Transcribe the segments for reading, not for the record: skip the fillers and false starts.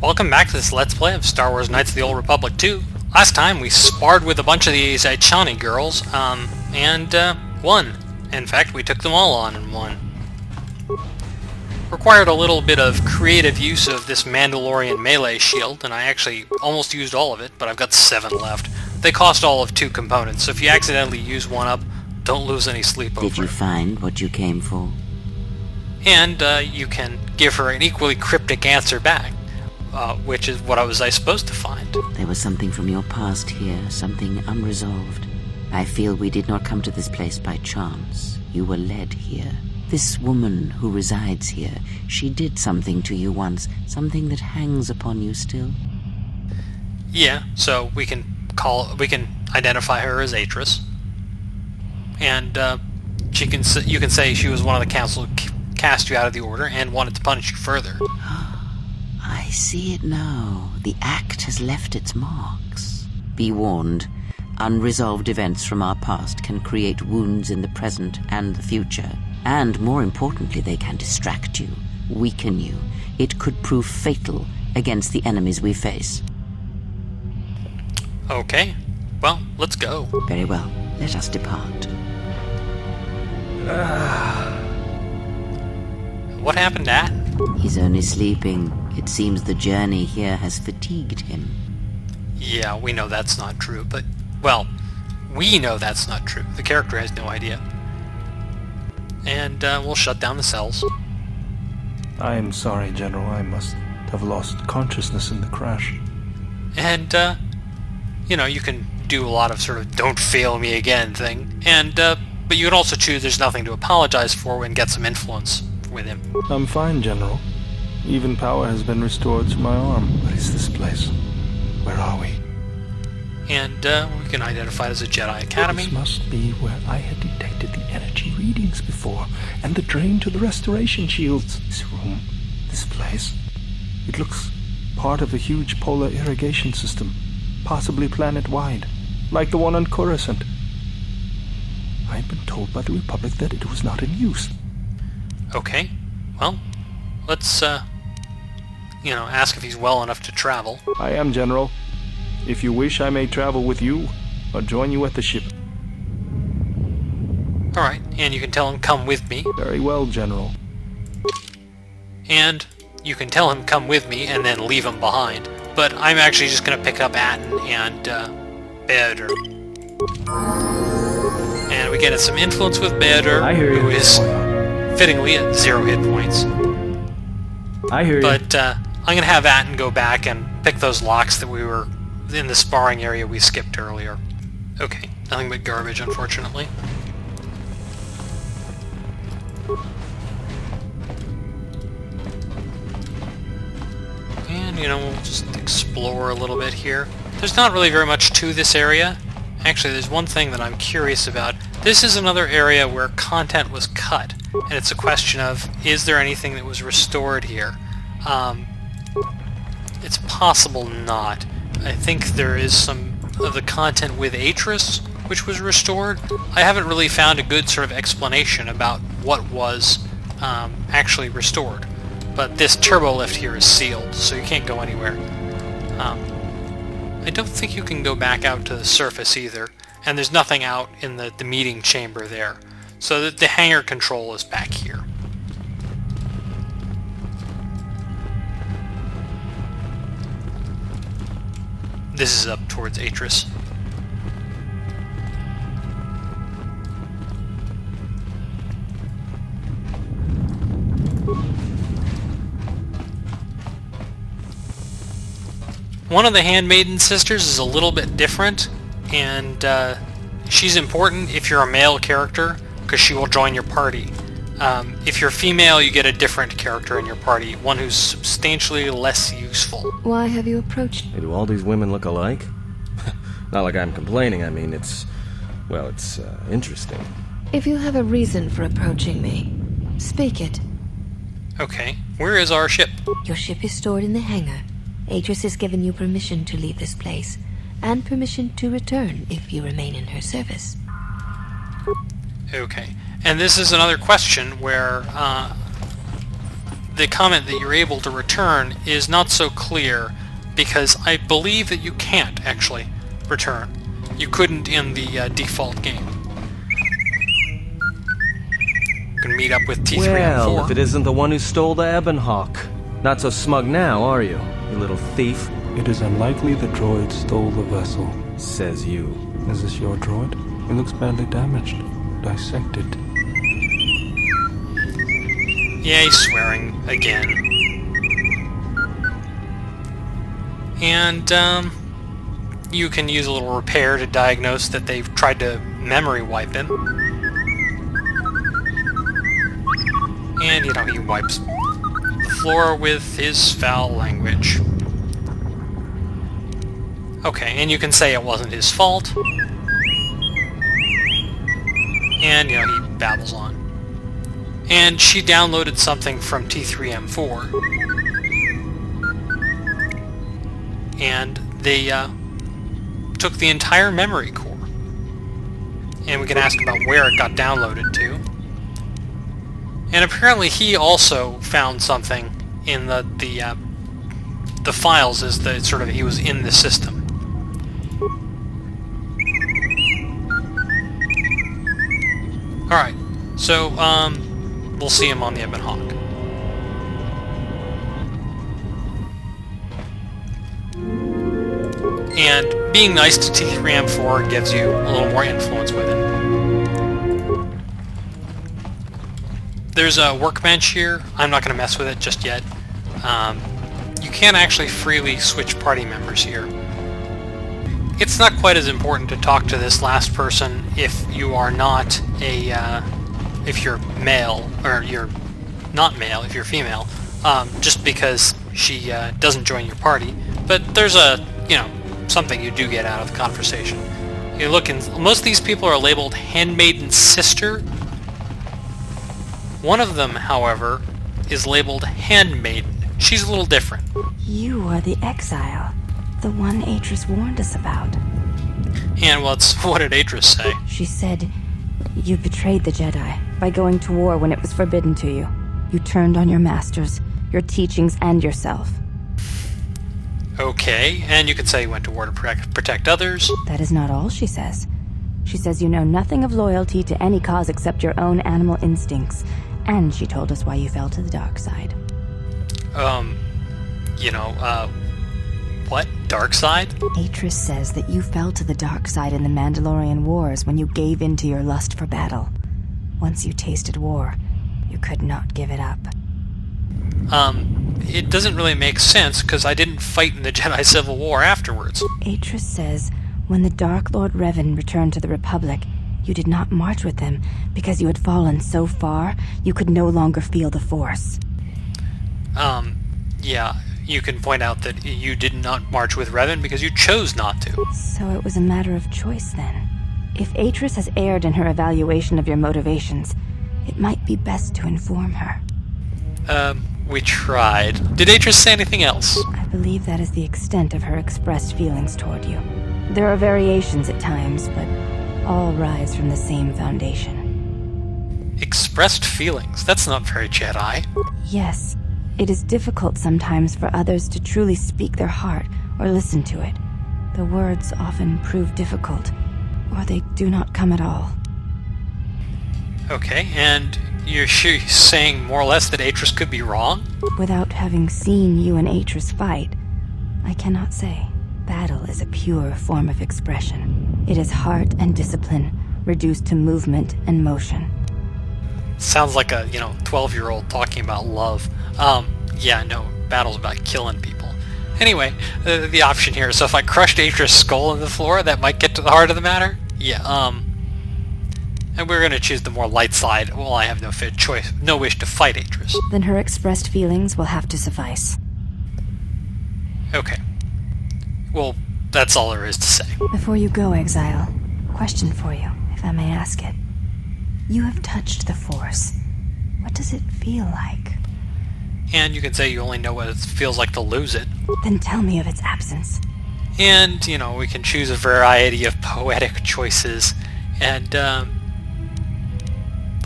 Welcome back to this Let's Play of Star Wars Knights of the Old Republic 2. Last time we sparred with a bunch of these Chani girls, and won. In fact, we took them all on and won. Required a little bit of creative use of this Mandalorian melee shield, and I actually almost used all of it, but I've got 7 left. They cost all of 2 components, so if you accidentally use one up, don't lose any sleep over it. Did you find what you came for? And you can give her an equally cryptic answer back. Which is what I supposed to find. There was something from your past here, something unresolved. I feel we did not come to this place by chance. You were led here. This woman who resides here, she did something to you once, something that hangs upon you still. Yeah, so we can identify her as Atris. And you can say she was one of the council who cast you out of the order and wanted to punish you further. I see it now. The act has left its marks. Be warned, unresolved events from our past can create wounds in the present and the future. And more importantly, they can distract you, weaken you. It could prove fatal against the enemies we face. Okay, well, let's go. Very well, let us depart. What happened to Atton? He's only sleeping. It seems the journey here has fatigued him. Yeah, we know that's not true, but, well, we know that's not true. The character has no idea. And we'll shut down the cells. I am sorry, General. I must have lost consciousness in the crash. And, you know, you can do a lot of sort of don't fail me again thing. And, but you can also choose there's nothing to apologize for and get some influence with him. I'm fine, General. Even power has been restored to my arm. What is this place? Where are we? And we can identify it as a Jedi Academy. This must be where I had detected the energy readings before, and the drain to the restoration shields. This room, this place, it looks part of a huge polar irrigation system, possibly planet-wide, like the one on Coruscant. I had been told by the Republic that it was not in use. Okay, well, let's, ask if he's well enough to travel. I am, General. If you wish, I may travel with you, or join you at the ship. Alright, and you can tell him, come with me. Very well, General. And you can tell him, come with me, and then leave him behind. But I'm actually just going to pick up Atton and, Beader. And we get some influence with Beader, who is fittingly at 0 hit points. I hear you. But I'm going to have Atton go back and pick those locks that we were in the sparring area we skipped earlier. Okay, nothing but garbage, unfortunately. And, we'll just explore a little bit here. There's not really very much to this area. Actually, there's one thing that I'm curious about. This is another area where content was cut, and it's a question of, is there anything that was restored here? It's possible not. I think there is some of the content with Atris, which was restored. I haven't really found a good sort of explanation about what was actually restored. But this turbo lift here is sealed, so you can't go anywhere. I don't think you can go back out to the surface either, and there's nothing out in the meeting chamber there. So the hangar control is back here. This is up towards Atris. One of the Handmaiden sisters is a little bit different, and she's important if you're a male character, because she will join your party. If you're female, you get a different character in your party, one who's substantially less useful. Why have you approached me? Do all these women look alike? Not like I'm complaining, I mean, it's interesting. If you have a reason for approaching me, speak it. Okay, where is our ship? Your ship is stored in the hangar. Atris has given you permission to leave this place, and permission to return if you remain in her service. Okay, and this is another question where the comment that you're able to return is not so clear, because I believe that you can't actually return. You couldn't in the default game. You can meet up with T3 Well, and 4. if it isn't the one who stole the Ebonhawk. Not so smug now, are you little thief? It is unlikely the droid stole the vessel. Says you. Is this your droid? It looks badly damaged. Dissected. Yeah, he's swearing again. And, you can use a little repair to diagnose that they've tried to memory wipe him. And, he wipes the floor with his foul language. Okay, and you can say it wasn't his fault. And, he babbles on. And she downloaded something from T3M4. And they took the entire memory core. And we can ask about where it got downloaded to. And apparently he also found something in the files as the sort of he was in the system. Alright, so we'll see him on the Ebonhawk. And being nice to T3M4 gives you a little more influence with it. There's a workbench here. I'm not going to mess with it just yet. You can't actually freely switch party members here. It's not quite as important to talk to this last person if you are not if you're male, or you're not male if you're female, just because she doesn't join your party. But there's something you do get out of the conversation. You look, and most of these people are labeled Handmaiden Sister. One of them, however, is labeled Handmaiden. She's a little different. You are the exile, the one Atris warned us about. And what did Atris say? She said, you betrayed the Jedi by going to war when it was forbidden to you. You turned on your masters, your teachings, and yourself. Okay, and you could say you went to war to protect others. That is not all she says. She says you know nothing of loyalty to any cause except your own animal instincts, and she told us why you fell to the dark side. What? Dark side? Atris says that you fell to the dark side in the Mandalorian Wars when you gave in to your lust for battle. Once you tasted war, you could not give it up. It doesn't really make sense, because I didn't fight in the Jedi Civil War afterwards. Atris says when the Dark Lord Revan returned to the Republic, you did not march with them because you had fallen so far you could no longer feel the Force. Yeah, you can point out that you did not march with Revan because you chose not to. So it was a matter of choice then. If Atris has erred in her evaluation of your motivations, it might be best to inform her. We tried. Did Atris say anything else? I believe that is the extent of her expressed feelings toward you. There are variations at times, but all rise from the same foundation. Expressed feelings? That's not very Jedi. Yes, it is difficult sometimes for others to truly speak their heart or listen to it. The words often prove difficult, or they do not come at all. Okay, and you're saying more or less that Atris could be wrong? Without having seen you and Atris fight, I cannot say. Battle is a pure form of expression. It is heart and discipline, reduced to movement and motion. Sounds like a, 12-year-old talking about love. Yeah, no, battle's about killing people. Anyway, the option here, so if I crushed Atris' skull in the floor, that might get to the heart of the matter? Yeah, and we're gonna choose the more light side. Well, I have no wish to fight Atris. Then her expressed feelings will have to suffice. Okay. Well, that's all there is to say. Before you go, Exile, question for you, if I may ask it. You have touched the Force. What does it feel like? And you can say you only know what it feels like to lose it. Then tell me of its absence. And, we can choose a variety of poetic choices. And,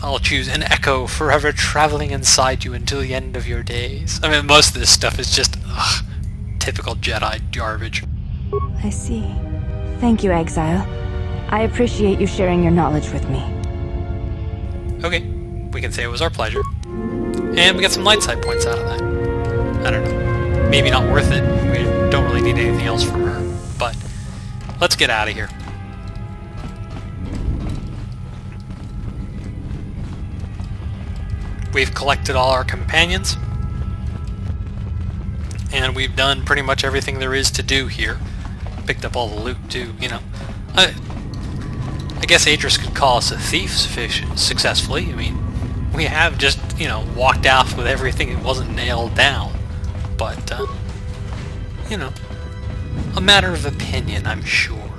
I'll choose an echo forever traveling inside you until the end of your days. I mean, most of this stuff is just, typical Jedi garbage. I see. Thank you, Exile. I appreciate you sharing your knowledge with me. Okay, we can say it was our pleasure. And we got some light side points out of that. I don't know. Maybe not worth it. We don't really need anything else from her. But let's get out of here. We've collected all our companions. And we've done pretty much everything there is to do here. Picked up all the loot too, you know. I guess Atris could call us a thief successfully. I mean, we have just, you know, walked out with everything that wasn't nailed down. But, you know, a matter of opinion, I'm sure.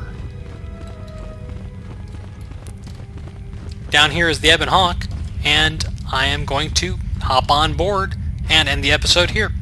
Down here is the Ebon Hawk, and I am going to hop on board and end the episode here.